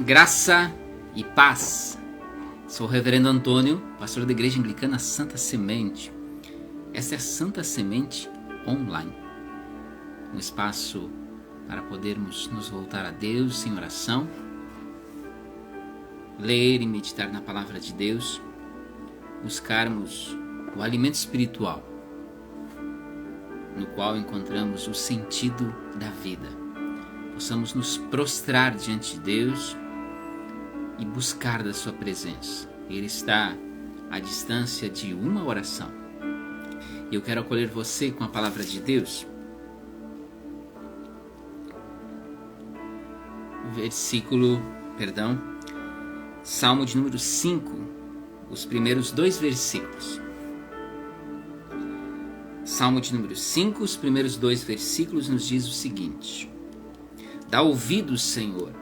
Graça e paz. Sou o Reverendo Antônio, pastor da Igreja Anglicana Santa Semente. Essa é a Santa Semente Online, um espaço para podermos nos voltar a Deus em oração, ler e meditar na Palavra de Deus, buscarmos o alimento espiritual, no qual encontramos o sentido da vida. Possamos nos prostrar diante de Deus e buscar da sua presença. Ele está à distância de uma oração. E eu quero acolher você com a palavra de Deus. Salmo de número 5, os primeiros 2 versículos. Salmo de número 5, os primeiros 2 versículos nos diz o seguinte: Dá ouvidos, Senhor,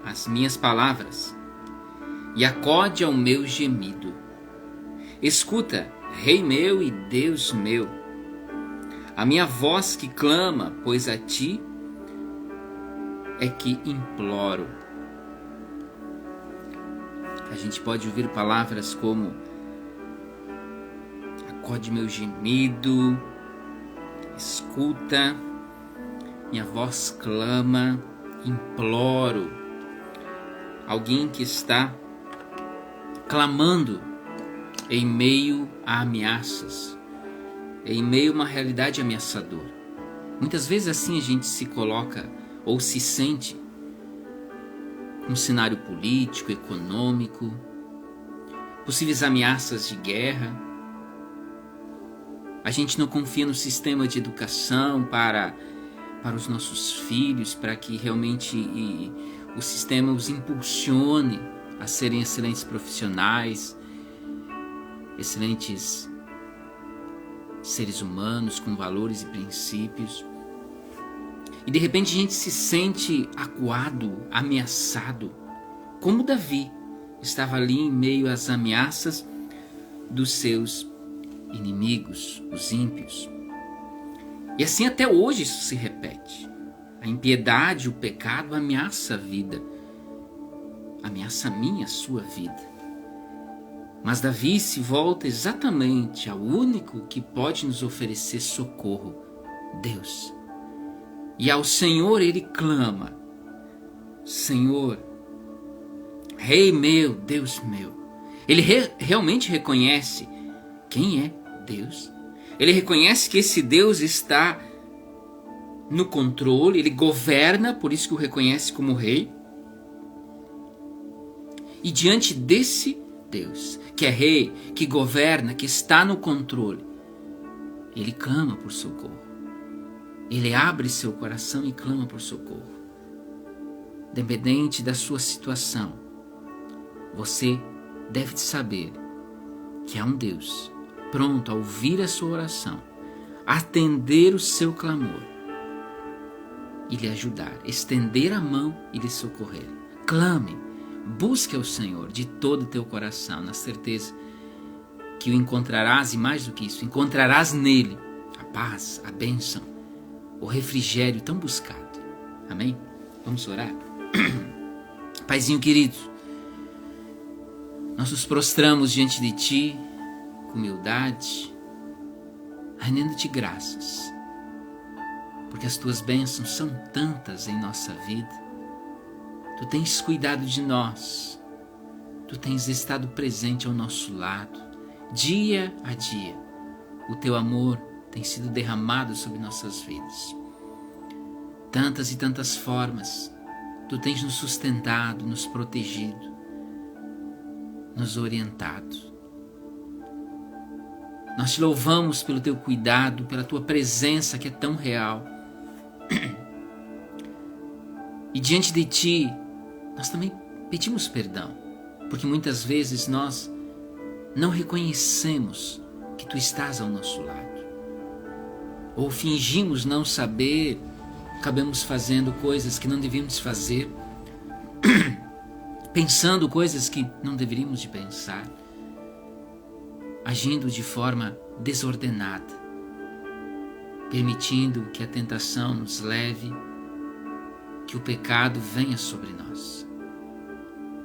às minhas palavras, e acode ao meu gemido. Escuta, Rei meu e Deus meu, a minha voz que clama, pois a ti é que imploro. A gente pode ouvir palavras como: acode meu gemido, escuta, minha voz clama, imploro. Alguém que está clamando em meio a ameaças, em meio a uma realidade ameaçadora. Muitas vezes assim a gente se coloca ou se sente num cenário político, econômico, possíveis ameaças de guerra. A gente não confia no sistema de educação para os nossos filhos, para que realmente o sistema os impulsione a serem excelentes profissionais, excelentes seres humanos com valores e princípios. E de repente a gente se sente acuado, ameaçado, como Davi estava ali em meio às ameaças dos seus inimigos, os ímpios. E assim até hoje isso se repete. A impiedade, o pecado ameaça a vida, ameaça a minha, a sua vida. Mas Davi se volta exatamente ao único que pode nos oferecer socorro, Deus. E ao Senhor ele clama: Senhor, Rei meu, Deus meu. Ele realmente reconhece quem é Deus. Ele reconhece que esse Deus está no controle, ele governa, por isso que o reconhece como rei. E diante desse Deus, que é rei, que governa, que está no controle, ele clama por socorro. Ele abre seu coração e clama por socorro. Independente da sua situação, você deve saber que há um Deus pronto a ouvir a sua oração, atender o seu clamor e lhe ajudar, estender a mão e lhe socorrer. Clame, busque ao Senhor de todo o teu coração, na certeza que o encontrarás, e mais do que isso, encontrarás nele a paz, a bênção, o refrigério tão buscado. Amém? Vamos orar? Paizinho querido, nós nos prostramos diante de Ti com humildade, rendendo-te graças, porque as Tuas bênçãos são tantas em nossa vida. Tu tens cuidado de nós, Tu tens estado presente ao nosso lado, dia a dia. O Teu amor tem sido derramado sobre nossas vidas. Tantas e tantas formas, Tu tens nos sustentado, nos protegido, nos orientado. Nós Te louvamos pelo Teu cuidado, pela Tua presença que é tão real. E diante de Ti, nós também pedimos perdão, porque muitas vezes nós não reconhecemos que Tu estás ao nosso lado. Ou fingimos não saber, acabamos fazendo coisas que não devíamos fazer, pensando coisas que não deveríamos de pensar, agindo de forma desordenada, permitindo que a tentação nos leve, que o pecado venha sobre nós.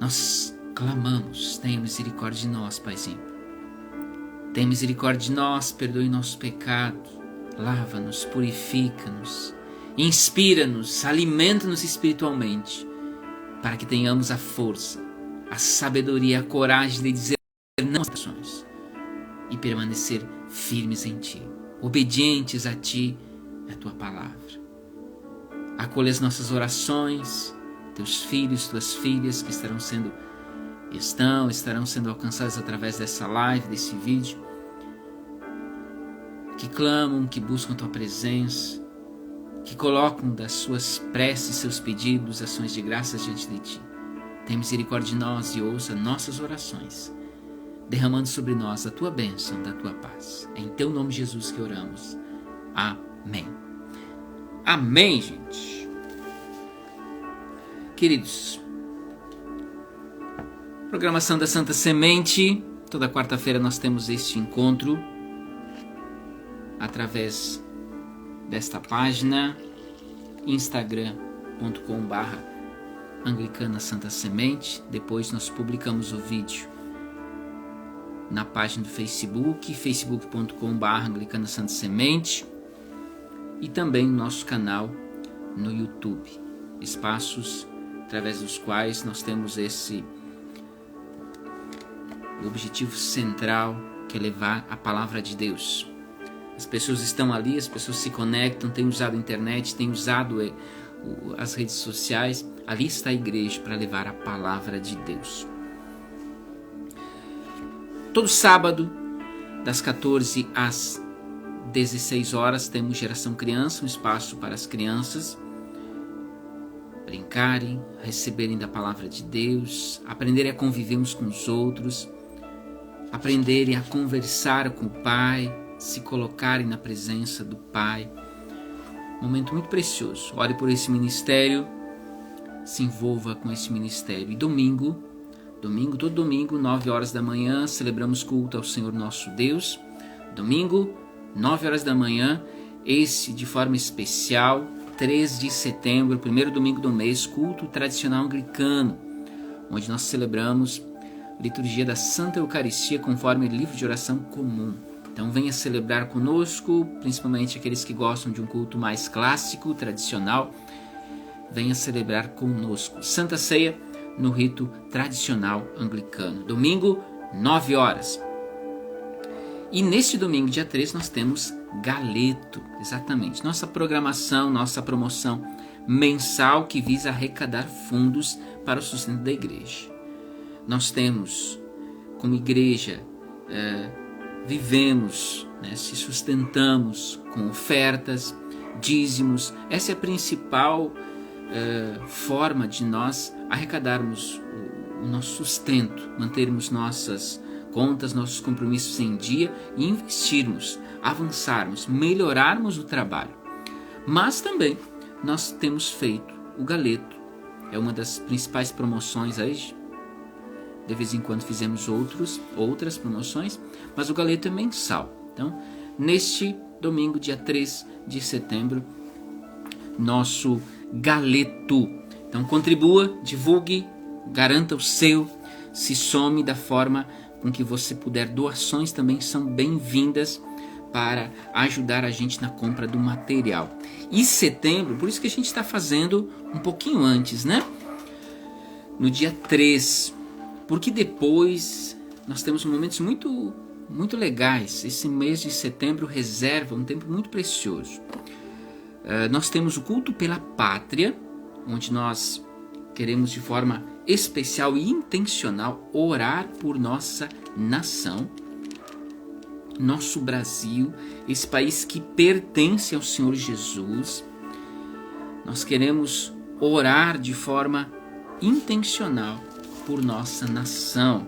nós clamamos, tenha misericórdia de nós, Paizinho. Tenha misericórdia de nós, perdoe nosso pecado, lava-nos, purifica-nos, inspira-nos, alimenta-nos espiritualmente, para que tenhamos a força, a sabedoria, a coragem de dizer não às tentações e permanecer firmes em Ti, obedientes a Ti e a Tua palavra. Acolha as nossas orações, Teus filhos, Tuas filhas que estarão sendo alcançados através dessa live, desse vídeo, que clamam, que buscam Tua presença, que colocam das suas preces, seus pedidos, ações de graças diante de Ti. Tenha misericórdia de nós e ouça nossas orações, derramando sobre nós a Tua bênção, da Tua paz. É em Teu nome, Jesus, que oramos. Amém. Amém, gente. Queridos, programação da Santa Semente. Toda quarta-feira nós temos este encontro através desta página, instagram.com/Anglicana Santa Semente. Depois nós publicamos o vídeo na página do Facebook, facebook.com/Anglicana Santa Semente, e também no nosso canal no YouTube. Espaços através dos quais nós temos esse objetivo central, que é levar a palavra de Deus. As pessoas estão ali, as pessoas se conectam, têm usado a internet, têm usado as redes sociais. Ali está a igreja para levar a palavra de Deus. Todo sábado, das 14 às 16 horas, temos Geração Criança, um espaço para as crianças brincarem, receberem da palavra de Deus, aprenderem a conviver uns com os outros, aprenderem a conversar com o Pai, se colocarem na presença do Pai. Um momento muito precioso. Ore por esse ministério, se envolva com esse ministério. E todo domingo, 9 horas da manhã, celebramos culto ao Senhor nosso Deus. Domingo, 9 horas da manhã, esse de forma especial, 3 de setembro, primeiro domingo do mês, culto tradicional anglicano, onde nós celebramos a liturgia da Santa Eucaristia conforme livro de oração comum. Então venha celebrar conosco, principalmente aqueles que gostam de um culto mais clássico, tradicional. Venha celebrar conosco. Santa Ceia no rito tradicional anglicano. Domingo, 9 horas. E neste domingo, dia 3, nós temos Galeto. Exatamente. Nossa programação, nossa promoção mensal que visa arrecadar fundos para o sustento da igreja. Nós temos, como igreja, vivemos, se sustentamos com ofertas, dízimos. Essa é a principal forma de nós arrecadarmos o nosso sustento, mantermos nossas contas, nossos compromissos em dia e investirmos, avançarmos, melhorarmos o trabalho. Mas também nós temos feito o Galeto. É uma das principais promoções aí. De vez em quando fizemos outras promoções, mas o Galeto é mensal. Então, neste domingo, dia 3 de setembro, nosso Galeto. Então, contribua, divulgue, garanta o seu, se some da forma com que você puder. Doações também são bem-vindas para ajudar a gente na compra do material. E setembro, por isso que a gente está fazendo um pouquinho antes, no dia 3, porque depois nós temos momentos muito, muito legais. Esse mês de setembro reserva um tempo muito precioso. Nós temos o culto pela pátria, onde nós queremos de forma especial e intencional orar por nossa nação, nosso Brasil, esse país que pertence ao Senhor Jesus. Nós queremos orar de forma intencional por nossa nação.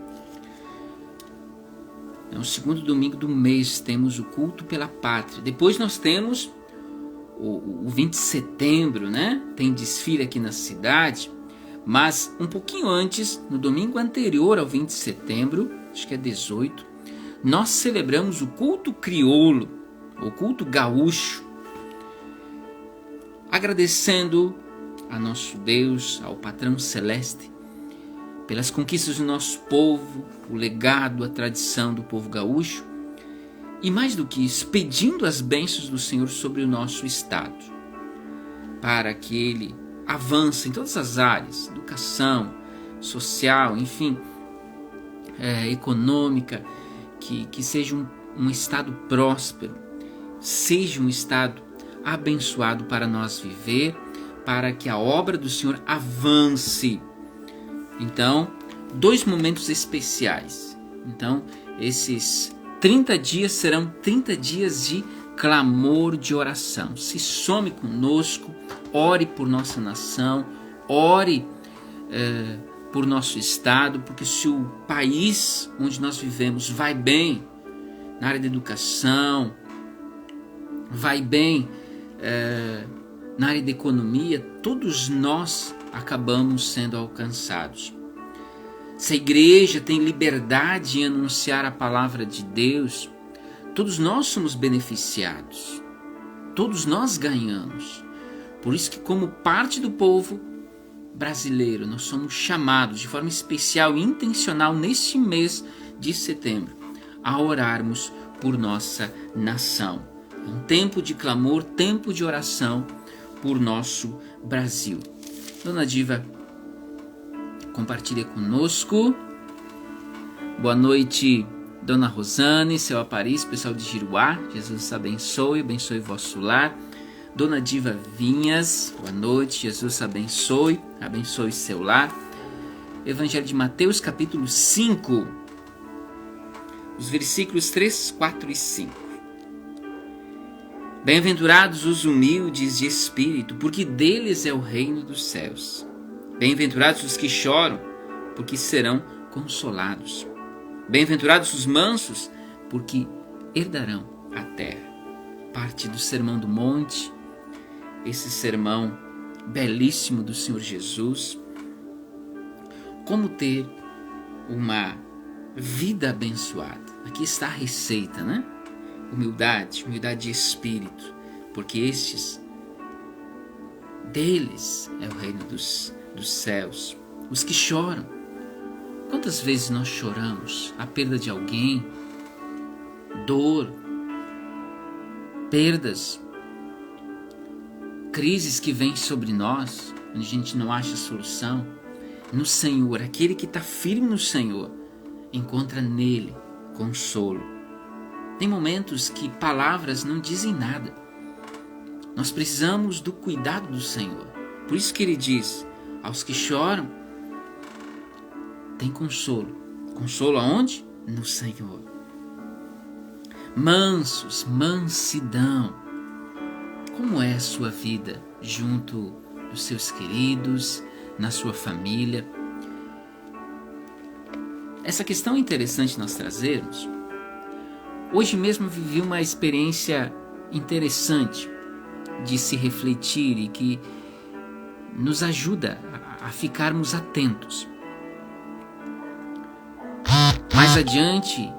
No segundo domingo do mês temos o culto pela pátria. Depois nós temos o 20 de setembro, Tem desfile aqui na cidade. Mas um pouquinho antes, no domingo anterior ao 20 de setembro, acho que é 18, nós celebramos o culto crioulo, o culto gaúcho, agradecendo a nosso Deus, ao patrão celeste, pelas conquistas do nosso povo, o legado, a tradição do povo gaúcho, e mais do que isso, pedindo as bênçãos do Senhor sobre o nosso Estado, para que ele avance em todas as áreas, educação, social, enfim, econômica, que seja um Estado próspero, seja um Estado abençoado para nós viver, para que a obra do Senhor avance. Então, 2 momentos especiais. Então, esses 30 dias serão 30 dias de clamor, de oração. Se some conosco, ore por nossa nação, ore por nosso Estado, porque se o país onde nós vivemos vai bem, na área da educação, vai bem na área da economia, todos nós acabamos sendo alcançados. Se a igreja tem liberdade em anunciar a palavra de Deus, todos nós somos beneficiados, todos nós ganhamos. Por isso que, como parte do povo brasileiro, nós somos chamados de forma especial e intencional neste mês de setembro a orarmos por nossa nação. É um tempo de clamor, tempo de oração por nosso Brasil. Dona Diva, compartilha conosco. Boa noite, Dona Rosane, seu Aparício, pessoal de Giruá. Jesus abençoe vosso lar. Dona Diva Vinhas, boa noite, Jesus abençoe seu lar. Evangelho de Mateus, capítulo 5, os versículos 3, 4 e 5. Bem-aventurados os humildes de espírito, porque deles é o reino dos céus. Bem-aventurados os que choram, porque serão consolados. Bem-aventurados os mansos, porque herdarão a terra. Parte do Sermão do Monte, esse sermão belíssimo do Senhor Jesus. Como ter uma vida abençoada. Aqui está a receita, né? Humildade de espírito, porque deles é o reino dos céus. Os que choram. Quantas vezes nós choramos a perda de alguém, dor, perdas, crises que vêm sobre nós, onde a gente não acha solução. No Senhor, aquele que está firme no Senhor, encontra nele consolo. Tem momentos que palavras não dizem nada. Nós precisamos do cuidado do Senhor. Por isso que ele diz, aos que choram, tem consolo. Consolo aonde? No Senhor. Mansos, mansidão. Como é a sua vida junto dos seus queridos, na sua família? Essa questão é interessante nós trazermos. Hoje mesmo eu vivi uma experiência interessante de se refletir e que nos ajuda a ficarmos atentos. Mais adiante,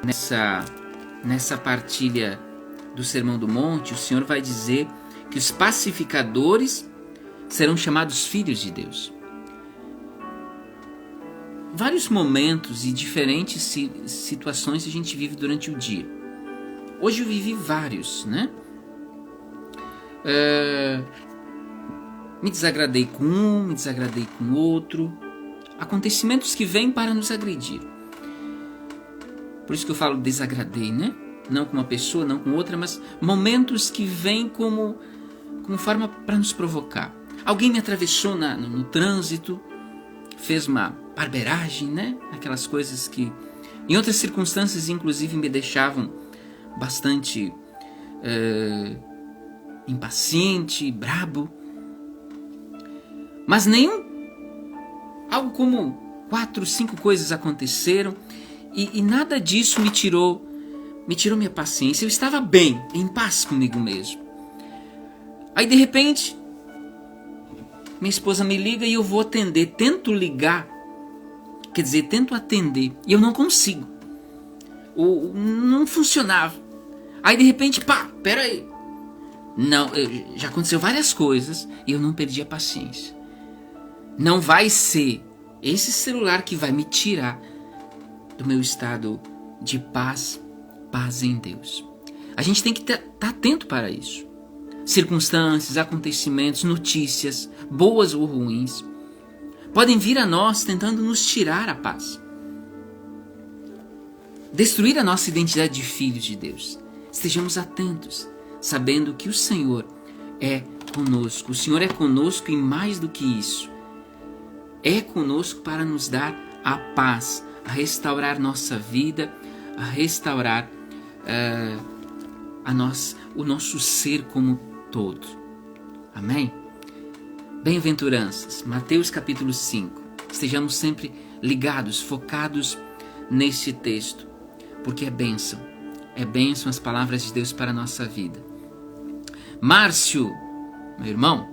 nessa partilha do Sermão do Monte, o Senhor vai dizer que os pacificadores serão chamados filhos de Deus. Vários momentos e diferentes situações a gente vive durante o dia. Hoje eu vivi vários, né? Me desagradei com um, me desagradei com outro. Acontecimentos que vêm para nos agredir. Por isso que eu falo desagradei, né? Não com uma pessoa, não com outra, mas momentos que vêm como forma para nos provocar. Alguém me atravessou no trânsito, fez uma barbeiragem, né? Aquelas coisas que em outras circunstâncias inclusive me deixavam bastante impaciente, brabo. Mas algo como 4, 5 coisas aconteceram e nada disso me tirou minha paciência. Eu estava bem, em paz comigo mesmo. Aí de repente minha esposa me liga e eu vou atender. Tento ligar, quer dizer, tento atender e eu não consigo. Não funcionava. Aí de repente, peraí. Não, já aconteceu várias coisas e eu não perdi a paciência. Não vai ser Esse celular que vai me tirar do meu estado de paz em Deus. A gente tem que estar atento para isso. Circunstâncias, acontecimentos, notícias, boas ou ruins, podem vir a nós tentando nos tirar a paz. Destruir a nossa identidade de filhos de Deus. Estejamos atentos, sabendo que o Senhor é conosco. O Senhor é conosco e mais do que isso. É conosco para nos dar a paz, a restaurar nossa vida, a restaurar o nosso ser como todo. Amém? Bem-aventuranças, Mateus capítulo 5. Estejamos sempre ligados, focados neste texto, porque é bênção as palavras de Deus para a nossa vida. Márcio, meu irmão,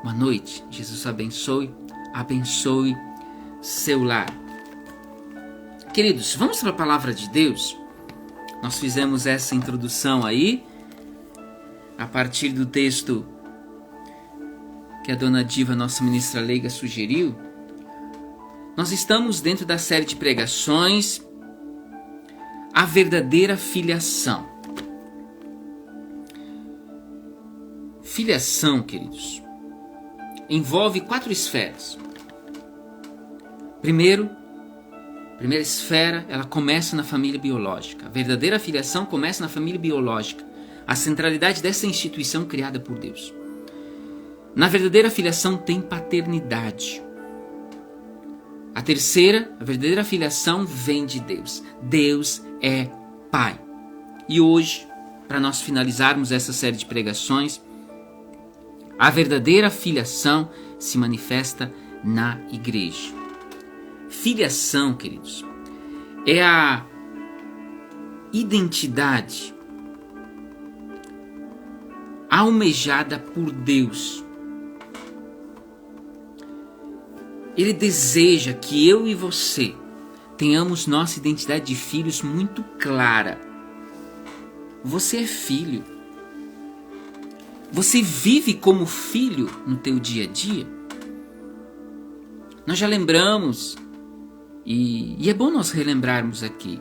boa noite. Jesus abençoe seu lar. Queridos, vamos para a palavra de Deus. Nós fizemos essa introdução aí, a partir do texto que a dona Diva, nossa ministra leiga, sugeriu. Nós estamos dentro da série de pregações A Verdadeira Filiação. Filiação, queridos, envolve 4 esferas. Primeira esfera, ela começa na família biológica. A verdadeira filiação começa na família biológica. A centralidade dessa instituição criada por Deus. Na verdadeira filiação tem paternidade. A terceira, a verdadeira filiação vem de Deus. Deus é Pai. E hoje, para nós finalizarmos essa série de pregações, a verdadeira filiação se manifesta na igreja. Filiação, queridos, é a identidade almejada por Deus. Ele deseja que eu e você tenhamos nossa identidade de filhos muito clara. Você é filho. Você vive como filho no teu dia a dia. Nós já lembramos, e é bom nós relembrarmos aqui,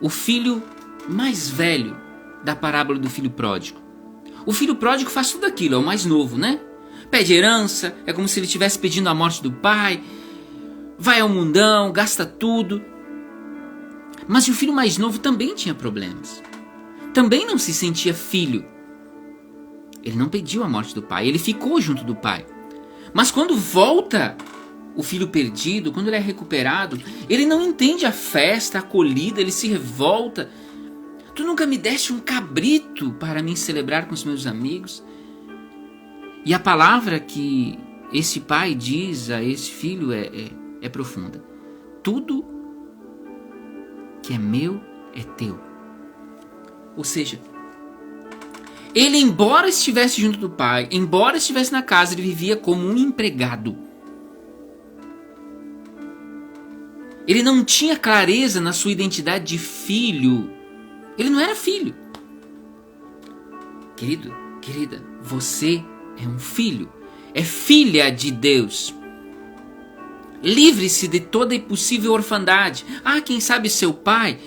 o filho mais velho da parábola do filho pródigo. O filho pródigo faz tudo aquilo, é o mais novo, né? Pede herança, é como se ele estivesse pedindo a morte do pai, vai ao mundão, gasta tudo. Mas o filho mais novo também tinha problemas. Também não se sentia filho. Ele não pediu a morte do pai, ele ficou junto do pai. Mas quando volta o filho perdido, quando ele é recuperado, ele não entende a festa, a acolhida, ele se revolta. Tu nunca me deste um cabrito para me celebrar com os meus amigos? E a palavra que esse pai diz a esse filho é profunda. Tudo que é meu é teu. Ou seja, ele, embora estivesse junto do pai, embora estivesse na casa, ele vivia como um empregado. Ele não tinha clareza na sua identidade de filho. Ele não era filho. Querido, querida, você é um filho. É filha de Deus. Livre-se de toda impossível orfandade. Quem sabe seu pai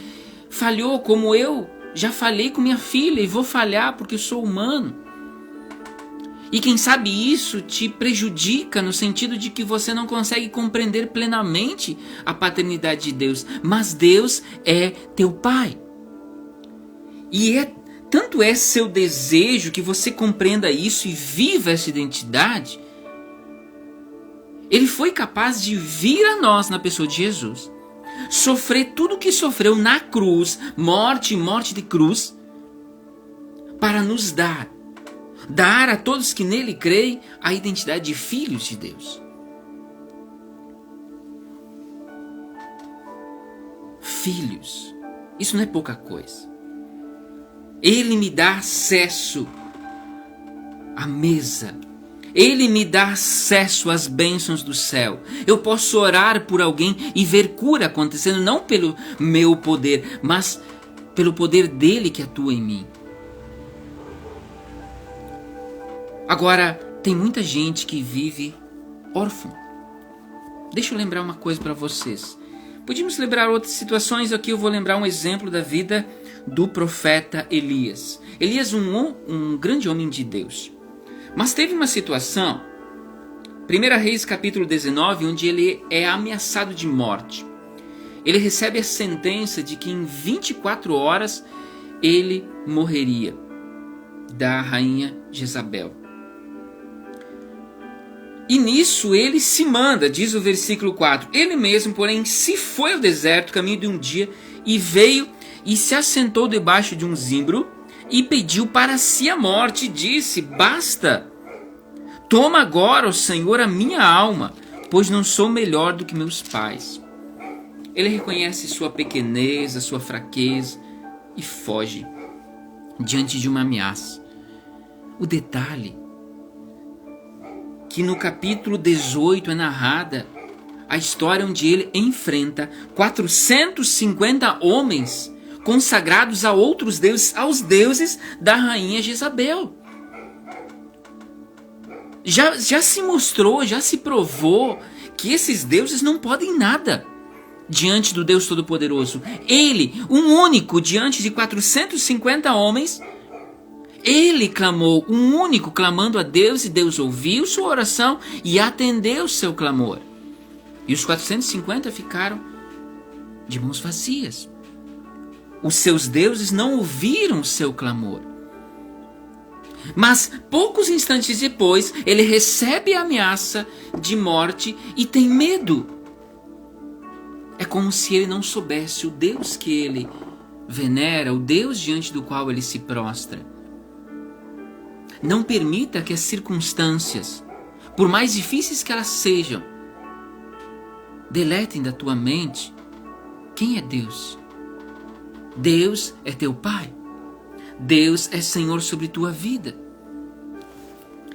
falhou como eu já falhei com minha filha e vou falhar porque eu sou humano. E quem sabe isso te prejudica no sentido de que você não consegue compreender plenamente a paternidade de Deus. Mas Deus é teu pai. E tanto é seu desejo que você compreenda isso e viva essa identidade. Ele foi capaz de vir a nós na pessoa de Jesus, sofrer tudo o que sofreu na cruz, morte de cruz, para nos dar a todos que nele creem a identidade de filhos de Deus. Filhos, isso não é pouca coisa. Ele me dá acesso à mesa. Ele me dá acesso às bênçãos do céu. Eu posso orar por alguém e ver cura acontecendo, não pelo meu poder, mas pelo poder dele que atua em mim. Agora, tem muita gente que vive órfão. Deixa eu lembrar uma coisa para vocês. Podíamos lembrar outras situações, aqui eu vou lembrar um exemplo da vida do profeta Elias. Elias, um grande homem de Deus. Mas teve uma situação, 1 Reis capítulo 19, onde ele é ameaçado de morte. Ele recebe a sentença de que em 24 horas ele morreria, da rainha Jezabel. E nisso ele se manda, diz o versículo 4, ele mesmo, porém, se foi ao deserto, caminho de um dia, e veio e se assentou debaixo de um zimbro, e pediu para si a morte, e disse, basta, toma agora, ó Senhor, a minha alma, pois não sou melhor do que meus pais. Ele reconhece sua pequenez, a sua fraqueza, e foge diante de uma ameaça. O detalhe que no capítulo 18 é narrada a história onde ele enfrenta 450 homens consagrados a outros deuses, aos deuses da rainha Jezabel. Já se mostrou, já se provou que esses deuses não podem nada diante do Deus Todo-Poderoso. Ele, um único, diante de 450 homens, ele clamou, um único clamando a Deus, e Deus ouviu sua oração e atendeu seu clamor. E os 450 ficaram de mãos vazias. Os seus deuses não ouviram seu clamor. Mas poucos instantes depois, ele recebe a ameaça de morte e tem medo. É como se ele não soubesse o Deus que ele venera, o Deus diante do qual ele se prostra. Não permita que as circunstâncias, por mais difíceis que elas sejam, deletem da tua mente quem é Deus. Deus é teu Pai. Deus é Senhor sobre tua vida.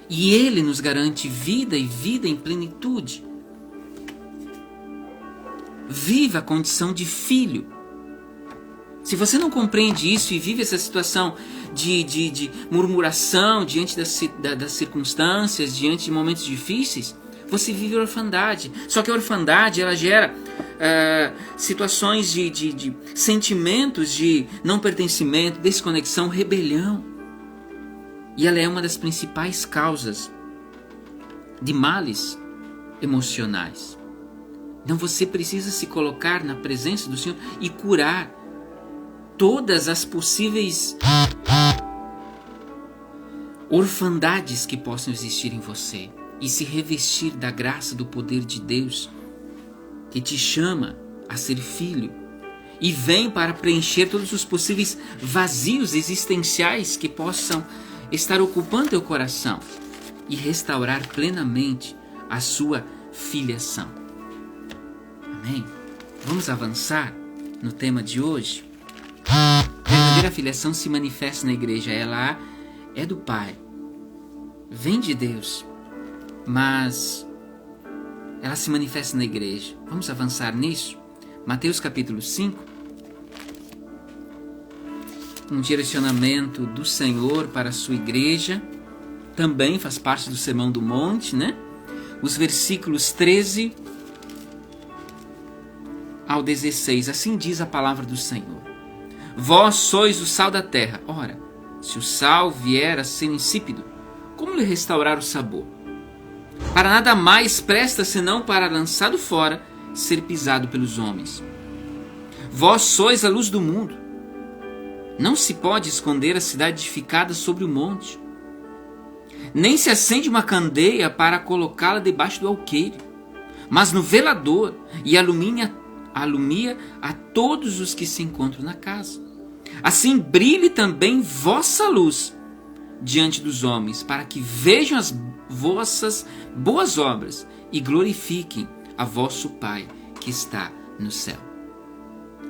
E Ele nos garante vida e vida em plenitude. Viva a condição de filho. Se você não compreende isso e vive essa situação de murmuração diante das circunstâncias, diante de momentos difíceis, você vive a orfandade. Só que a orfandade, ela gera situações de sentimentos de não pertencimento, desconexão, rebelião. E ela é uma das principais causas de males emocionais. Então você precisa se colocar na presença do Senhor e curar todas as possíveis orfandades que possam existir em você e se revestir da graça, do poder de Deus que te chama a ser filho e vem para preencher todos os possíveis vazios existenciais que possam estar ocupando teu coração e restaurar plenamente a sua filiação. Amém? Vamos avançar no tema de hoje? A verdadeira filiação se manifesta na igreja, ela é do Pai, vem de Deus, mas ela se manifesta na igreja. Vamos avançar nisso? Mateus capítulo 5, um direcionamento do Senhor para a sua igreja, também faz parte do Sermão do Monte, né? Os versículos 13 ao 16, assim diz a palavra do Senhor. Vós sois o sal da terra. Ora, se o sal vier a ser insípido, como lhe restaurar o sabor? Para nada mais presta senão para, lançado fora, ser pisado pelos homens. Vós sois a luz do mundo. Não se pode esconder a cidade edificada sobre o monte. Nem se acende uma candeia para colocá-la debaixo do alqueire, mas no velador, e alumia a todos os que se encontram na casa. Assim brilhe também vossa luz diante dos homens, para que vejam as vossas boas obras e glorifiquem a vosso Pai que está no céu.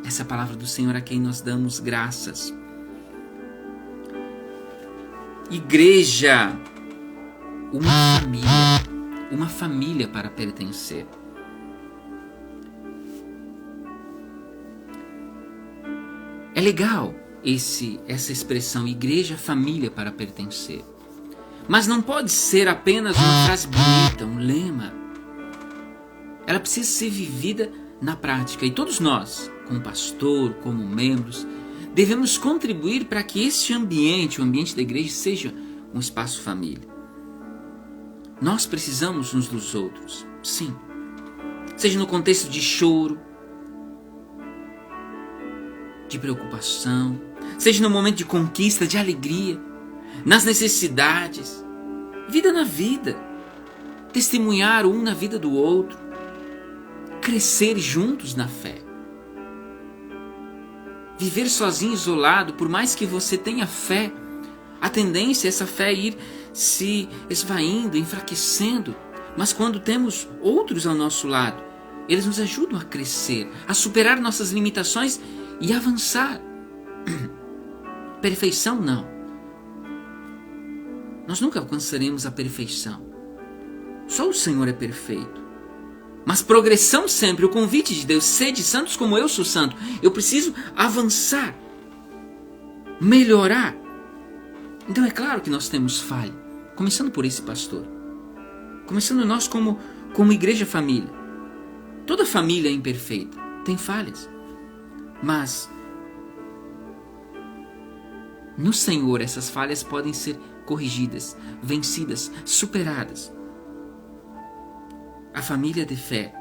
Essa é a palavra do Senhor a quem nós damos graças. Igreja, uma família para pertencer. É legal essa expressão, igreja, família para pertencer. Mas não pode ser apenas uma frase bonita, um lema. ela precisa ser vivida na prática. E todos nós, como pastor, como membros, devemos contribuir para que este ambiente, o ambiente da igreja, seja um espaço família. Nós precisamos uns dos outros, sim. Seja no contexto de choro, de preocupação, seja no momento de conquista, de alegria, nas necessidades, vida na vida, testemunhar um na vida do outro, crescer juntos na fé. Viver sozinho, isolado, por mais que você tenha fé, a tendência é essa fé ir se esvaindo, enfraquecendo. Mas quando temos outros ao nosso lado, eles nos ajudam a crescer, a superar nossas limitações e avançar. Perfeição não. Nós nunca alcançaremos a perfeição. Só o Senhor é perfeito. Mas progressão sempre, o convite de Deus, sede santos como eu sou santo. Eu preciso avançar, melhorar. Então é claro que nós temos falha, começando por esse pastor. Começando nós como igreja família. Toda família é imperfeita, tem falhas. Mas no Senhor essas falhas podem ser corrigidas, vencidas, superadas. A família de fé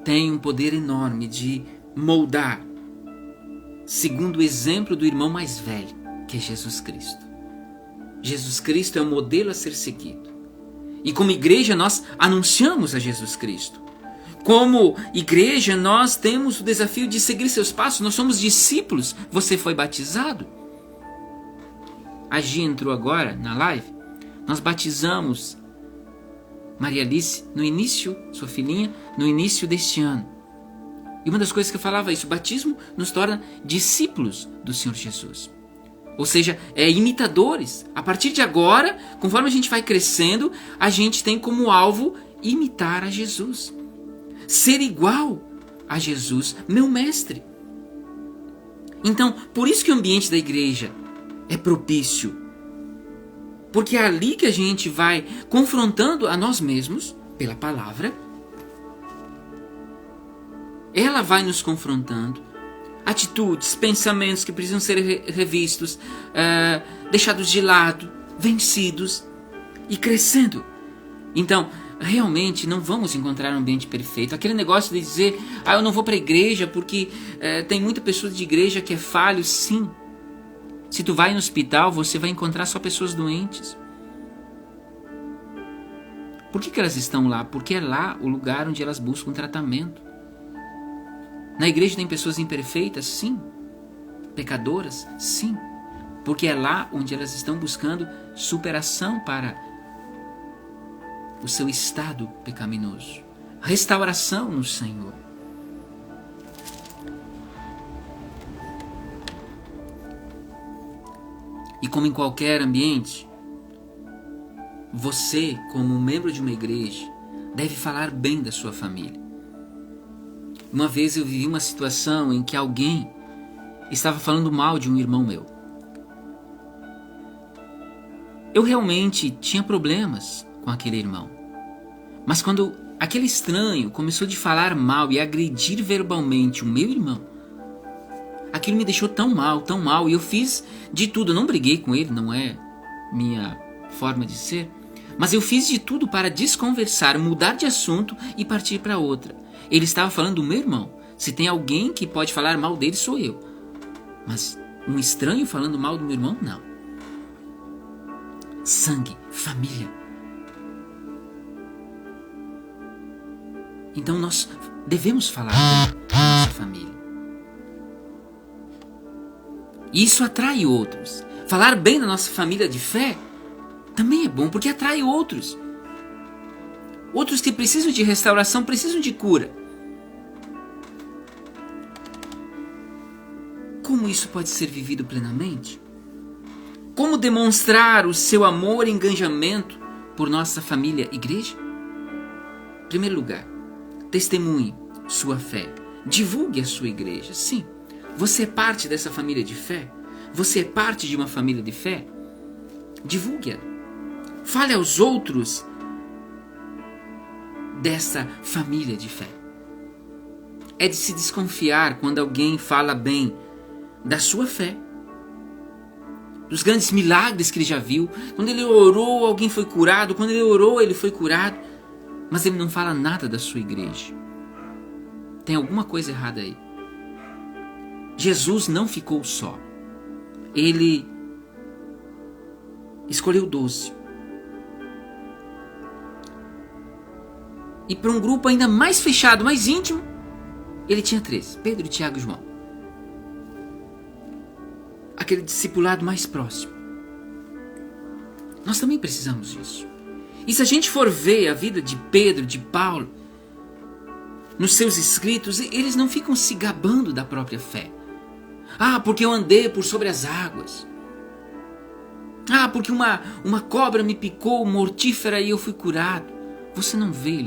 tem um poder enorme de moldar segundo o exemplo do irmão mais velho, que é Jesus Cristo. Jesus Cristo é o modelo a ser seguido. E como igreja nós anunciamos a Jesus Cristo. Como igreja nós temos o desafio de seguir seus passos. Nós somos discípulos. Você foi batizado? A Gi entrou agora na live. Nós batizamos Maria Alice no início, sua filhinha, no início deste ano. E uma das coisas que eu falava é isso: o batismo nos torna discípulos do Senhor Jesus. Ou seja, imitadores. A partir de agora, conforme a gente vai crescendo, a gente tem como alvo imitar a Jesus. Ser igual a Jesus, meu mestre. Então, por isso que o ambiente da igreja é propício. Porque é ali que a gente vai confrontando a nós mesmos, pela palavra. Ela vai nos confrontando. Atitudes, pensamentos que precisam ser revistos, deixados de lado, vencidos e crescendo. Então, realmente não vamos encontrar um ambiente perfeito. Aquele negócio de dizer, eu não vou para a igreja porque tem muita pessoa de igreja que é falho. Sim. Se tu vai no hospital, você vai encontrar só pessoas doentes. Por que elas estão lá? Porque é lá o lugar onde elas buscam tratamento. Na igreja tem pessoas imperfeitas? Sim. Pecadoras? Sim. Porque é lá onde elas estão buscando superação para o seu estado pecaminoso. Restauração no Senhor. E como em qualquer ambiente, você, como membro de uma igreja, deve falar bem da sua família. Uma vez eu vivi uma situação em que alguém estava falando mal de um irmão meu. Eu realmente tinha problemas com aquele irmão. Mas quando aquele estranho começou a falar mal e agredir verbalmente o meu irmão, aquilo me deixou tão mal, e eu fiz de tudo. Eu não briguei com ele, não é minha forma de ser, mas eu fiz de tudo para desconversar, mudar de assunto e partir para outra. Ele estava falando do meu irmão. Se tem alguém que pode falar mal dele, sou eu. Mas um estranho falando mal do meu irmão, não. Sangue, família. Então nós devemos falar da nossa família. E isso atrai outros. Falar bem da nossa família de fé também é bom, porque atrai outros. Outros que precisam de restauração, precisam de cura. Como isso pode ser vivido plenamente? Como demonstrar o seu amor e engajamento por nossa família igreja? Em primeiro lugar, testemunhe sua fé. Divulgue a sua igreja. Sim. Você é parte dessa família de fé? Você é parte de uma família de fé? Divulgue-a. Fale aos outros dessa família de fé. É de se desconfiar quando alguém fala bem da sua fé, dos grandes milagres que ele já viu. Quando ele orou, alguém foi curado. Quando ele orou, ele foi curado. Mas ele não fala nada da sua igreja. Tem alguma coisa errada aí. Jesus não ficou só. Ele escolheu 12. E para um grupo ainda mais fechado, mais íntimo, ele tinha 13. Pedro, Tiago e João. Aquele discipulado mais próximo. Nós também precisamos disso. E se a gente for ver a vida de Pedro, de Paulo, nos seus escritos, eles não ficam se gabando da própria fé. Ah, porque eu andei por sobre as águas. Ah, porque uma cobra me picou mortífera e eu fui curado. Você não vê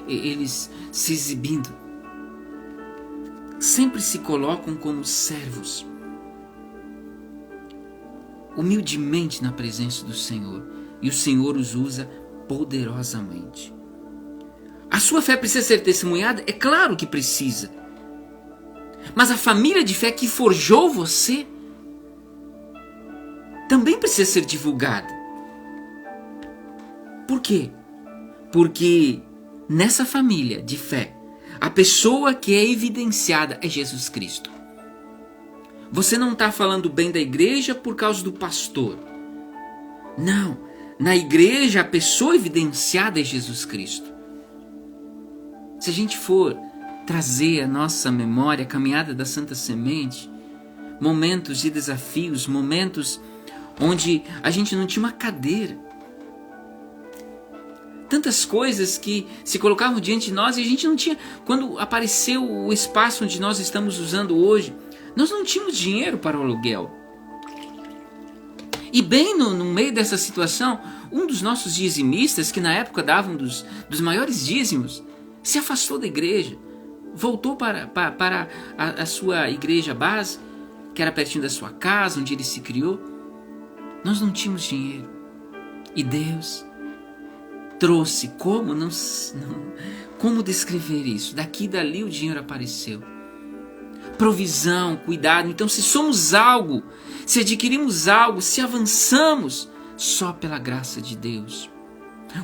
eles se exibindo. Sempre se colocam como servos, humildemente na presença do Senhor. E o Senhor os usa poderosamente. A sua fé precisa ser testemunhada? É claro que precisa. Mas a família de fé que forjou você também precisa ser divulgada. Por quê? Porque nessa família de fé, a pessoa que é evidenciada é Jesus Cristo. Você não está falando bem da igreja por causa do pastor. Não. Na igreja, a pessoa evidenciada é Jesus Cristo. Se a gente for trazer à nossa memória a caminhada da Santa Semente, momentos de desafios, momentos onde a gente não tinha uma cadeira, tantas coisas que se colocavam diante de nós e a gente não tinha. Quando apareceu o espaço onde nós estamos usando hoje, nós não tínhamos dinheiro para o aluguel. E bem no meio dessa situação, um dos nossos dizimistas, que na época dava um dos maiores dízimos, se afastou da igreja, voltou para a sua igreja base, que era pertinho da sua casa, onde ele se criou. Nós não tínhamos dinheiro. E Deus trouxe, como descrever isso? Daqui e dali o dinheiro apareceu. Provisão, cuidado. Então, se somos algo, se adquirimos algo, se avançamos, só pela graça de Deus.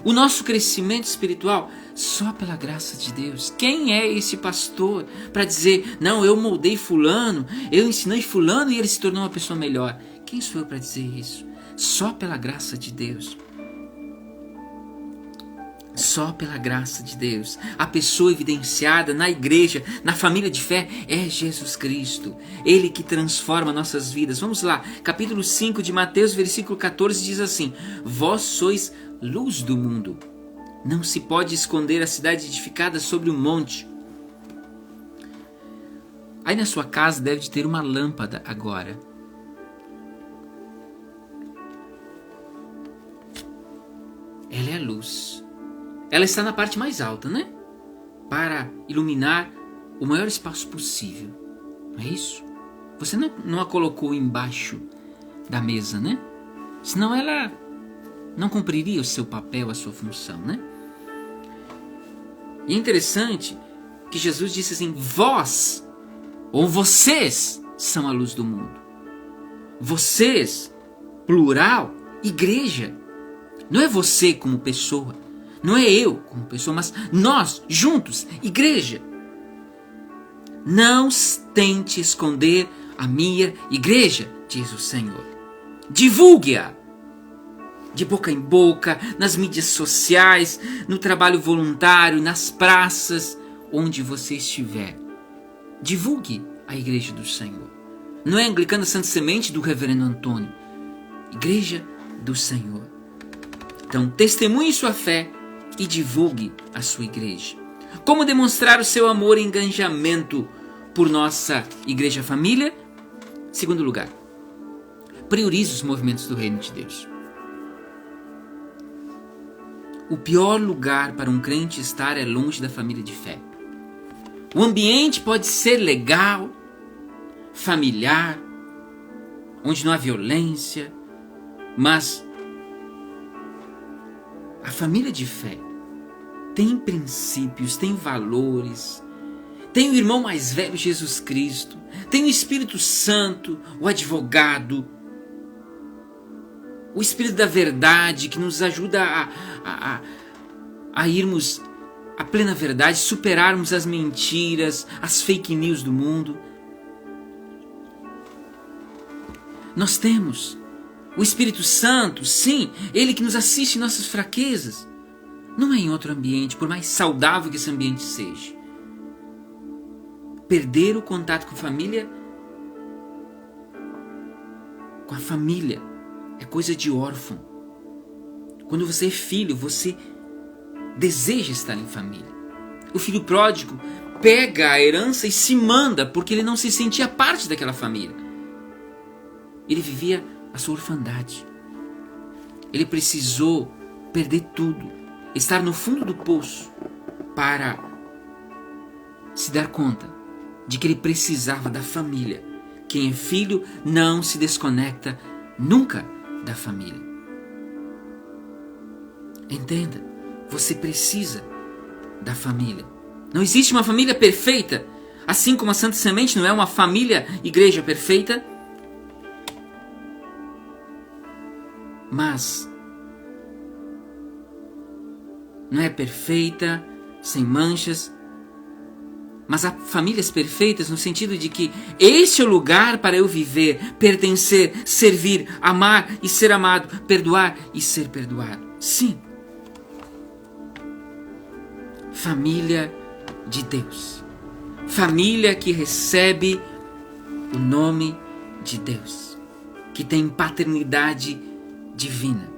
O nosso crescimento espiritual, só pela graça de Deus. Quem é esse pastor para dizer, não, eu moldei fulano, eu ensinei fulano e ele se tornou uma pessoa melhor? Quem sou eu para dizer isso? Só pela graça de Deus. Só pela graça de Deus. A pessoa evidenciada na igreja, na família de fé, é Jesus Cristo. Ele que transforma nossas vidas. Vamos lá, capítulo 5 de Mateus, versículo 14, diz assim: Vós sois luz do mundo. Não se pode esconder a cidade edificada sobre um monte. Aí na sua casa deve ter uma lâmpada agora. Ela é a luz. Ela está na parte mais alta, né? Para iluminar o maior espaço possível. Não é isso? Você não a colocou embaixo da mesa, né? Senão ela não cumpriria o seu papel, a sua função, né? E é interessante que Jesus disse assim: vós, ou vocês, são a luz do mundo. Vocês, plural, igreja. Não é você como pessoa. Não é eu como pessoa, mas nós, juntos, igreja. Não tente esconder a minha igreja, diz o Senhor. Divulgue-a. De boca em boca, nas mídias sociais, no trabalho voluntário, nas praças, onde você estiver. Divulgue a igreja do Senhor. Não é Anglicana Santa Semente do Reverendo Antônio. Igreja do Senhor. Então, testemunhe sua fé e divulgue a sua igreja. Como demonstrar o seu amor e engajamento por nossa igreja família? Segundo lugar, priorize os movimentos do reino de Deus. O pior lugar para um crente estar é longe da família de fé. O ambiente pode ser legal, familiar, onde não há violência, mas a família de fé tem princípios, tem valores, tem o irmão mais velho, Jesus Cristo, tem o Espírito Santo, o advogado, o Espírito da verdade que nos ajuda a irmos à plena verdade, superarmos as mentiras, as fake news do mundo. Nós temos o Espírito Santo, sim, Ele que nos assiste em nossas fraquezas. Não é em outro ambiente, por mais saudável que esse ambiente seja. Perder o contato com a família é coisa de órfão. Quando você é filho, você deseja estar em família. O filho pródigo pega a herança e se manda porque ele não se sentia parte daquela família. Ele vivia a sua orfandade. Ele precisou perder tudo, estar no fundo do poço para se dar conta de que ele precisava da família. Quem é filho não se desconecta nunca da família. Entenda, você precisa da família. Não existe uma família perfeita, assim como a Santa Semente não é uma família igreja perfeita. Mas não é perfeita, sem manchas, mas há famílias perfeitas no sentido de que este é o lugar para eu viver, pertencer, servir, amar e ser amado, perdoar e ser perdoado. Sim. Família de Deus. Família que recebe o nome de Deus, que tem paternidade divina.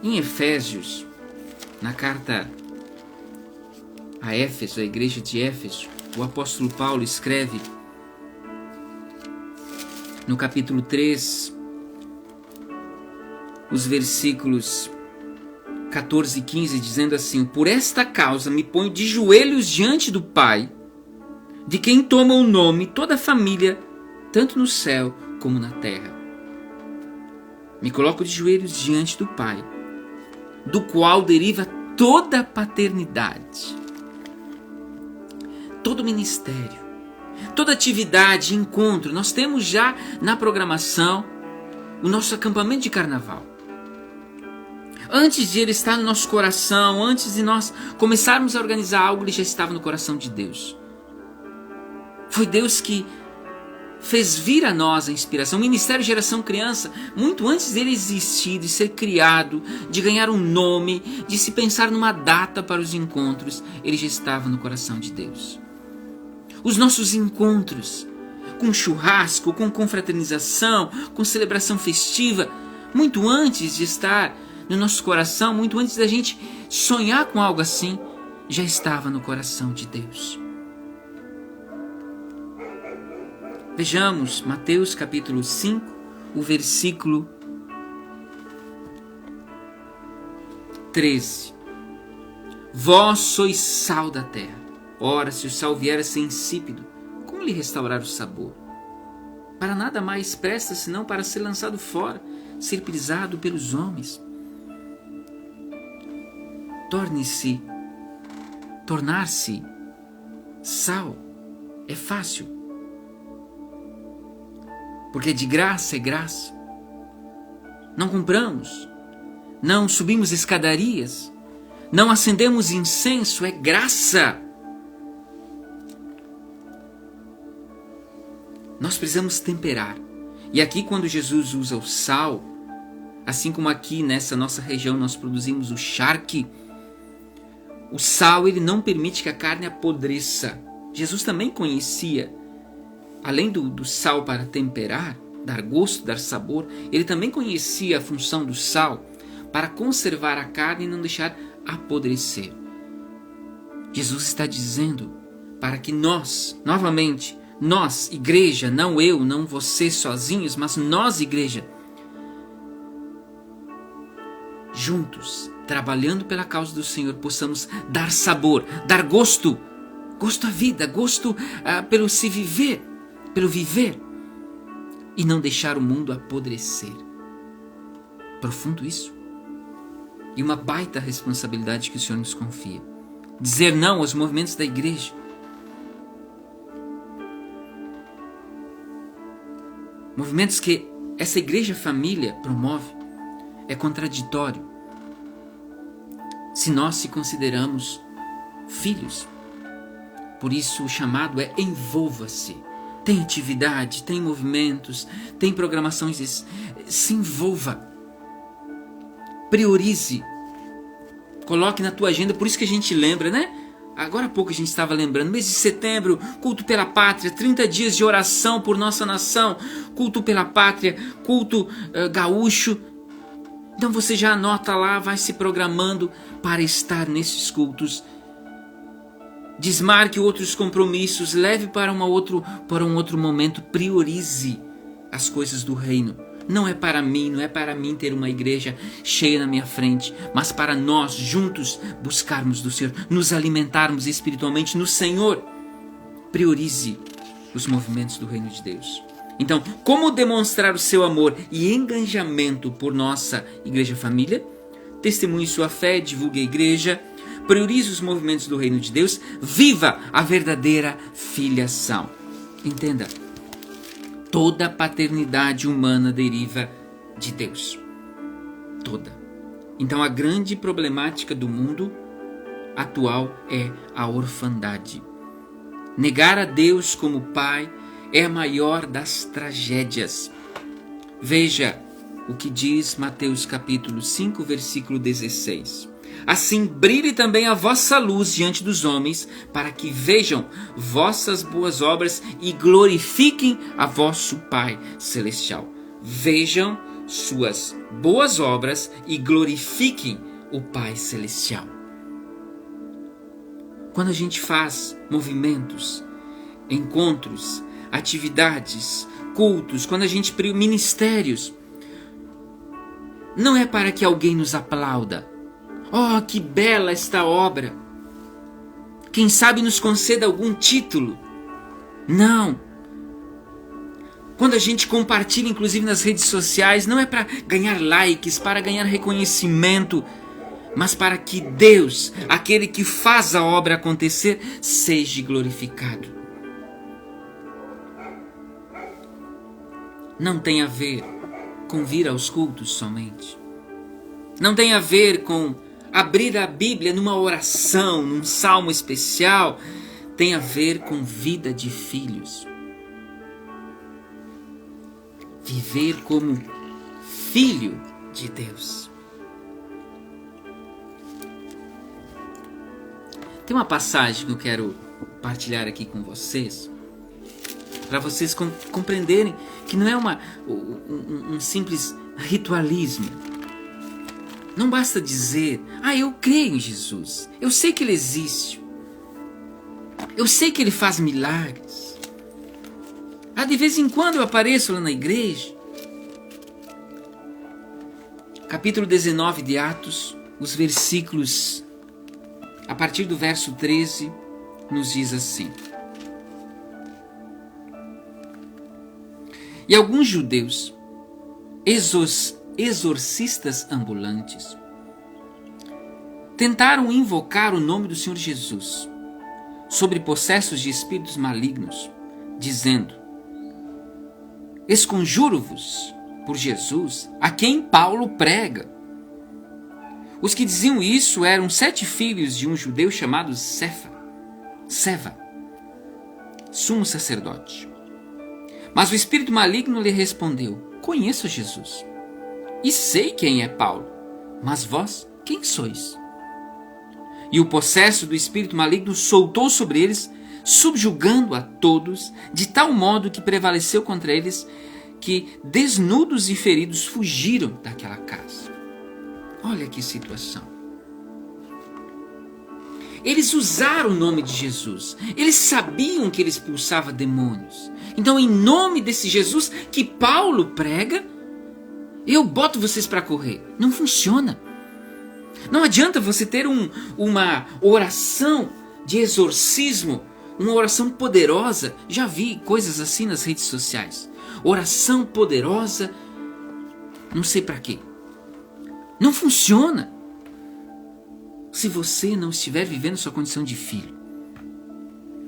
Em Efésios, na carta a Éfeso, a igreja de Éfeso, o apóstolo Paulo escreve no capítulo 3, os versículos 14 e 15, dizendo assim: por esta causa me ponho de joelhos diante do Pai, de quem toma o nome toda a família, tanto no céu como na terra. Me coloco de joelhos diante do Pai, do qual deriva toda a paternidade, todo ministério, toda atividade, encontro. Nós temos já na programação o nosso acampamento de carnaval. Antes de ele estar no nosso coração, antes de nós começarmos a organizar algo, ele já estava no coração de Deus. Foi Deus que fez vir a nós a inspiração. O Ministério Geração Criança, muito antes dele existir, de ser criado, de ganhar um nome, de se pensar numa data para os encontros, ele já estava no coração de Deus. Os nossos encontros, com churrasco, com confraternização, com celebração festiva, muito antes de estar no nosso coração, muito antes da gente sonhar com algo assim, já estava no coração de Deus. Vejamos Mateus capítulo 5, o versículo 13. Vós sois sal da terra. Ora, se o sal vier a ser insípido, como lhe restaurar o sabor? Para nada mais presta senão para ser lançado fora, ser pisado pelos homens. Tornar-se sal é fácil, porque de graça é graça. Não compramos, não subimos escadarias, não acendemos incenso, é graça. Nós precisamos temperar. E aqui, quando Jesus usa o sal, assim como aqui nessa nossa região nós produzimos o charque, o sal ele não permite que a carne apodreça. Jesus também conhecia, além do sal para temperar, dar gosto, dar sabor, ele também conhecia a função do sal para conservar a carne e não deixar apodrecer. Jesus está dizendo para que nós, novamente, nós, igreja, não eu, não você sozinhos, mas nós, igreja, juntos, trabalhando pela causa do Senhor, possamos dar sabor, dar gosto à vida, gosto pelo se viver, pelo viver, e não deixar o mundo apodrecer. Profundo isso. e uma baita responsabilidade que o Senhor nos confia. Dizer não aos movimentos da igreja. Movimentos que essa igreja família promove é contraditório se nós se consideramos filhos. Por isso o chamado é envolva-se. Tem atividade, tem movimentos, tem programações. Se envolva. Priorize. Coloque na tua agenda. Por isso que a gente lembra, né? Agora há pouco a gente estava lembrando. Mês de setembro, culto pela pátria. 30 dias de oração por nossa nação. Culto pela pátria. Culto gaúcho. Então você já anota lá, vai se programando para estar nesses cultos. Desmarque outros compromissos, leve para um outro momento, priorize as coisas do reino. Não é para mim ter uma igreja cheia na minha frente, mas para nós juntos buscarmos do Senhor, nos alimentarmos espiritualmente no Senhor. Priorize os movimentos do reino de Deus. Então, como demonstrar o seu amor e engajamento por nossa igreja família? Testemunhe sua fé, divulgue a igreja, priorize os movimentos do reino de Deus, viva a verdadeira filiação. Entenda, toda paternidade humana deriva de Deus. Toda. Então a grande problemática do mundo atual é a orfandade. Negar a Deus como Pai é a maior das tragédias. Veja o que diz Mateus capítulo 5, versículo 16. Assim brilhe também a vossa luz diante dos homens, para que vejam vossas boas obras e glorifiquem a vosso Pai Celestial. Vejam suas boas obras e glorifiquem o Pai Celestial. Quando a gente faz movimentos, encontros, atividades, cultos, quando a gente ministérios, não é para que alguém nos aplauda. Oh, que bela esta obra! Quem sabe nos conceda algum título. Não. Quando a gente compartilha, inclusive nas redes sociais, não é para ganhar likes, para ganhar reconhecimento, mas para que Deus, aquele que faz a obra acontecer, seja glorificado. Não tem a ver com vir aos cultos somente. Não tem a ver com abrir a Bíblia numa oração, num salmo especial. Tem a ver com vida de filhos. Viver como filho de Deus. Tem uma passagem que eu quero partilhar aqui com vocês, para vocês compreenderem que não é um simples ritualismo. Não basta dizer, eu creio em Jesus, eu sei que Ele existe, eu sei que Ele faz milagres. De vez em quando eu apareço lá na igreja. Capítulo 19 de Atos, os versículos, a partir do verso 13, nos diz assim: E alguns judeus, exorcistas ambulantes, tentaram invocar o nome do Senhor Jesus sobre possessos de espíritos malignos, dizendo: Esconjuro-vos por Jesus, a quem Paulo prega. Os que diziam isso eram 7 filhos de um judeu chamado Seva, sumo sacerdote. Mas o espírito maligno lhe respondeu: Conheço Jesus, e sei quem é Paulo, mas vós, quem sois? E o possesso do espírito maligno soltou sobre eles, subjugando a todos, de tal modo que prevaleceu contra eles, que desnudos e feridos fugiram daquela casa. Olha que situação. Eles usaram o nome de Jesus. Eles sabiam que ele expulsava demônios. Então, em nome desse Jesus que Paulo prega, eu boto vocês para correr. Não funciona. Não adianta você ter uma oração de exorcismo, uma oração poderosa. Já vi coisas assim nas redes sociais. Oração poderosa, não sei para quê. Não funciona. se você não estiver vivendo sua condição de filho.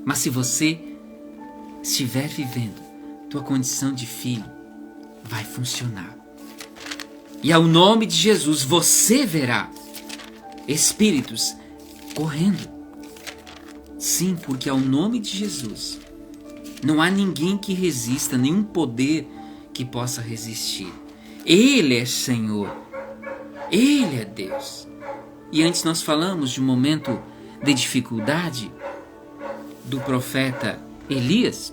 Mas se você estiver vivendo tua condição de filho, vai funcionar. E ao nome de Jesus você verá espíritos correndo. Sim, porque ao nome de Jesus não há ninguém que resista, nenhum poder que possa resistir. Ele é Senhor. Ele é Deus. E antes nós falamos de um momento de dificuldade do profeta Elias.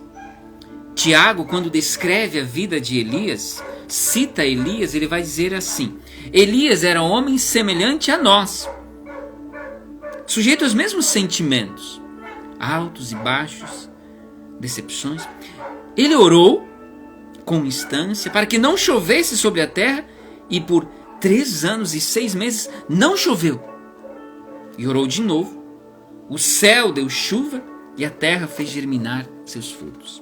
Tiago, quando descreve a vida de Elias, cita Elias, ele vai dizer assim: Elias era um homem semelhante a nós, sujeito aos mesmos sentimentos, altos e baixos, decepções. Ele orou com instância para que não chovesse sobre a terra, e por 3 anos e 6 meses não choveu. E orou de novo. O céu deu chuva e a terra fez germinar seus frutos.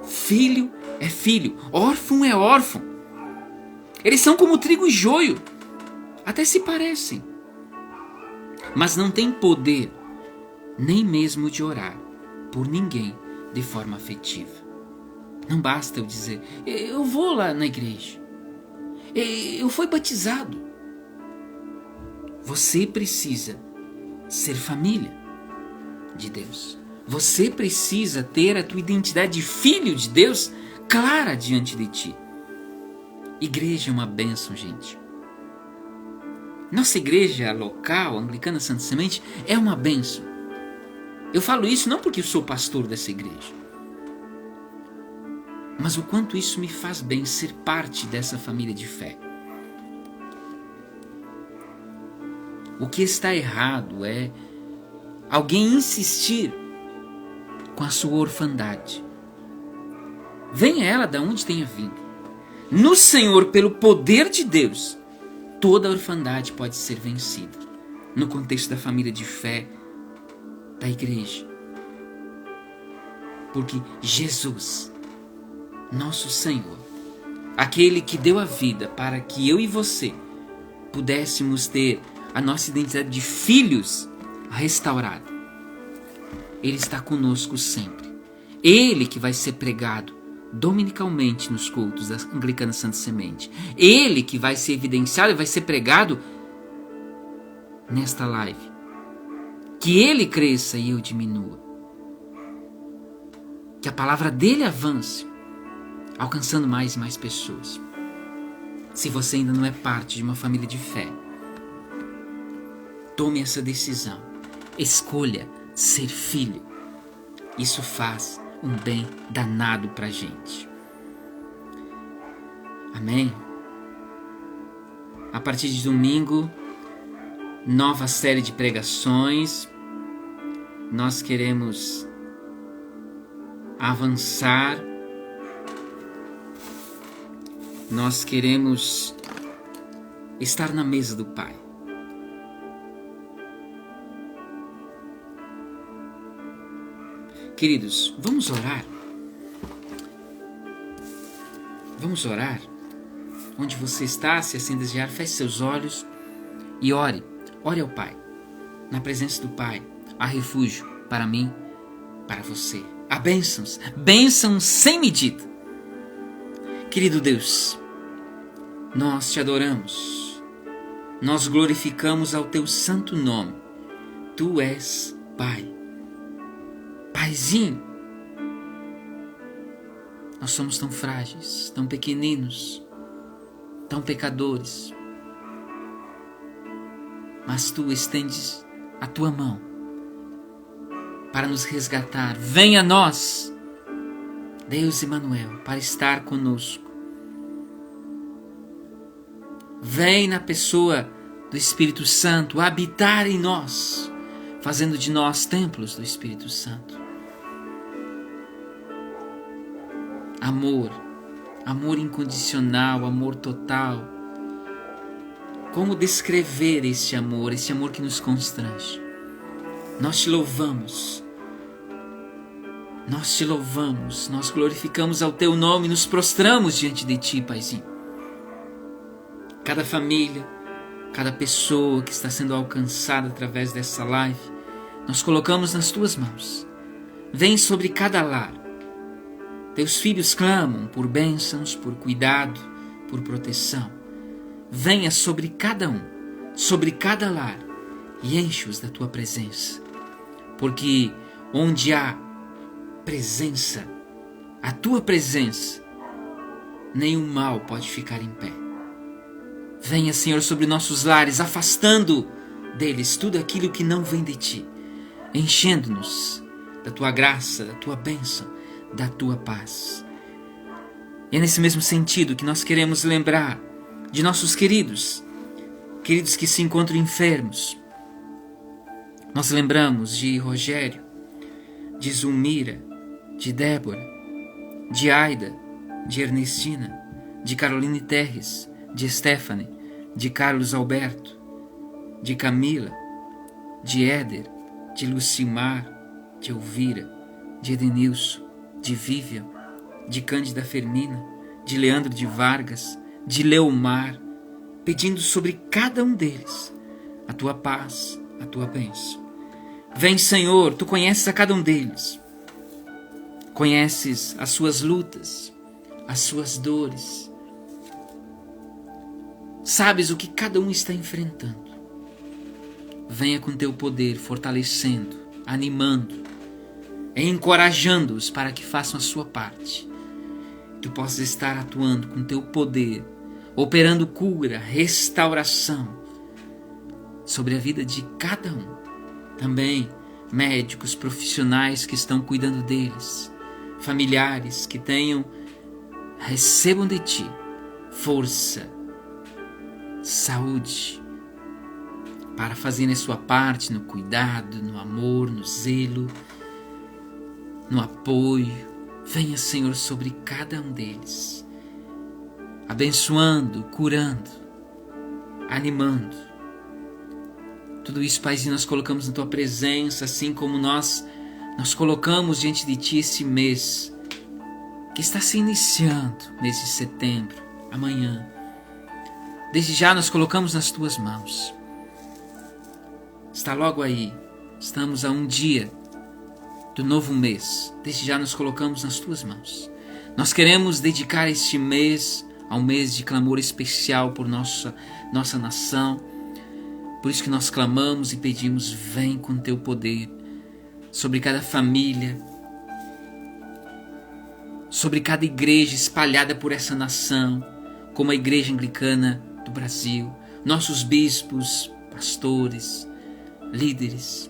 Filho é filho, órfão é órfão. Eles são como trigo e joio, até se parecem, mas não têm poder nem mesmo de orar por ninguém de forma afetiva. Não basta eu dizer, eu vou lá na igreja, eu fui batizado. Você precisa ser família de Deus. Você precisa ter a tua identidade de filho de Deus clara diante de ti. Igreja é uma bênção, gente. Nossa igreja local, Anglicana Santa Semente, é uma bênção. Eu falo isso não porque eu sou pastor dessa igreja, mas o quanto isso me faz bem ser parte dessa família de fé. O que está errado é alguém insistir com a sua orfandade. Venha ela de onde tenha vindo. No Senhor, pelo poder de Deus, toda a orfandade pode ser vencida. No contexto da família de fé, da igreja. Porque Jesus, nosso Senhor, aquele que deu a vida para que eu e você pudéssemos ter a nossa identidade de filhos restaurada, Ele está conosco sempre. Ele que vai ser pregado dominicalmente nos cultos da Anglicana Santa Semente. Ele que vai ser evidenciado e vai ser pregado nesta live. Que Ele cresça e eu diminua. Que a palavra dele avance, alcançando mais e mais pessoas. Se você ainda não é parte de uma família de fé, tome essa decisão. Escolha ser filho. Isso faz um bem danado pra gente. Amém? A partir de domingo, nova série de pregações. Nós queremos avançar. Nós queremos estar na mesa do Pai. Queridos, vamos orar? Vamos orar? Onde você está, se assim desejar, feche seus olhos e ore. Ore ao Pai. Na presença do Pai, há refúgio para mim, para você. Há bênçãos, bênçãos sem medida. Querido Deus, nós te adoramos. Nós glorificamos ao teu santo nome. Tu és Pai. Paizinho, nós somos tão frágeis, tão pequeninos, tão pecadores, mas Tu estendes a Tua mão para nos resgatar. Venha a nós, Deus Emmanuel, para estar conosco. Vem na pessoa do Espírito Santo habitar em nós, fazendo de nós templos do Espírito Santo. Amor, amor incondicional, amor total. Como descrever esse amor que nos constrange? Nós te louvamos, nós glorificamos ao teu nome, nos prostramos diante de ti, Paizinho. Cada família, cada pessoa que está sendo alcançada através dessa live, nós colocamos nas tuas mãos. Vem sobre cada lar. Teus filhos clamam por bênçãos, por cuidado, por proteção. Venha sobre cada um, sobre cada lar, e enche-os da tua presença. Porque onde há presença, a tua presença, nenhum mal pode ficar em pé. Venha, Senhor, sobre nossos lares, afastando deles tudo aquilo que não vem de ti, enchendo-nos da tua graça, da tua bênção, da tua paz. E é nesse mesmo sentido que nós queremos lembrar de nossos queridos que se encontram enfermos. Nós lembramos de Rogério, de Zulmira, de Débora, de Aida, de Ernestina, de Caroline Terres, de Stephanie, de Carlos Alberto, de Camila, de Éder, de Lucimar, de Elvira, de Edenilson, de Vivian, de Cândida Fermina, de Leandro de Vargas, de Leomar, pedindo sobre cada um deles a tua paz, a tua bênção. Vem, Senhor, tu conheces a cada um deles. Conheces as suas lutas, as suas dores. Sabes o que cada um está enfrentando. Venha com teu poder, fortalecendo, animando, encorajando-os para que façam a sua parte. Tu possas estar atuando com teu poder, operando cura, restauração sobre a vida de cada um. Também médicos, profissionais que estão cuidando deles, familiares que recebam de ti força, saúde, para fazerem a sua parte no cuidado, no amor, no zelo, no apoio. Venha, Senhor, sobre cada um deles, abençoando, curando, animando. Tudo isso, Paizinho, nós colocamos na tua presença, assim como nós colocamos diante de ti esse mês que está se iniciando, mês de setembro, amanhã. Desde já nós colocamos nas tuas mãos. Está logo aí, estamos a um dia do novo mês. Desde já nós colocamos nas tuas mãos. Nós queremos dedicar este mês a um mês de clamor especial por nossa nação. Por isso que nós clamamos e pedimos, vem com teu poder sobre cada família, sobre cada igreja espalhada por essa nação, como a Igreja Anglicana do Brasil, nossos bispos, pastores, líderes,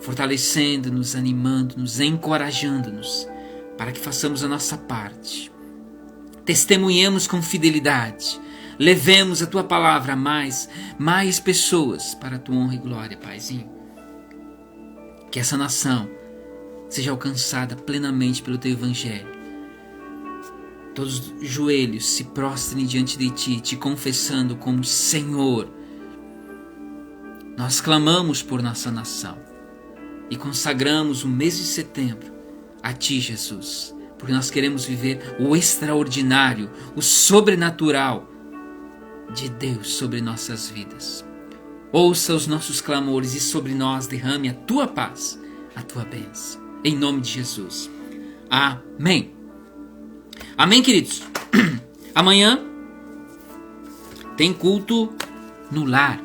fortalecendo-nos, animando-nos, encorajando-nos, para que façamos a nossa parte. Testemunhemos com fidelidade, levemos a tua palavra a mais pessoas para a tua honra e glória, Paizinho. Que essa nação seja alcançada plenamente pelo teu evangelho. Todos os joelhos se prostrem diante de ti, te confessando como Senhor. Nós clamamos por nossa nação e consagramos o mês de setembro a ti, Jesus, porque nós queremos viver o extraordinário, o sobrenatural de Deus sobre nossas vidas. Ouça os nossos clamores e sobre nós derrame a tua paz, a tua bênção. Em nome de Jesus. Amém. Amém, queridos. Amanhã tem culto no lar.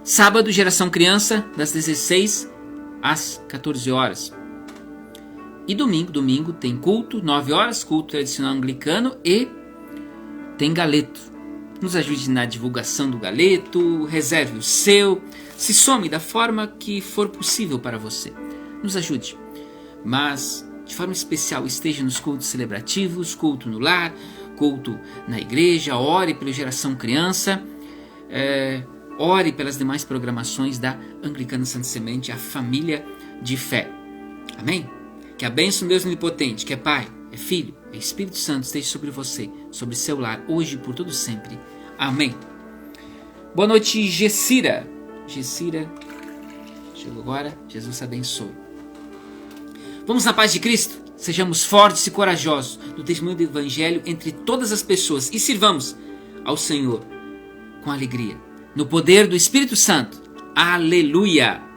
Sábado, Geração Criança, das 16 às 14 horas. E domingo tem culto, 9 horas, culto tradicional anglicano, e tem galeto. Nos ajude na divulgação do galeto, reserve o seu, se some da forma que for possível para você. Nos ajude. Mas, de forma especial, esteja nos cultos celebrativos, culto no lar, culto na igreja, ore pela Geração Criança, ore pelas demais programações da Anglicana Santa Semente, a família de fé. Amém? Que a bênção do Deus Onipotente, que é Pai, é Filho, é Espírito Santo, esteja sobre você, sobre seu lar, hoje e por todo sempre. Amém. Boa noite, Gessira. Gessira, chegou agora. Jesus abençoe. Vamos na paz de Cristo. Sejamos fortes e corajosos no testemunho do Evangelho entre todas as pessoas e sirvamos ao Senhor com alegria, no poder do Espírito Santo. Aleluia!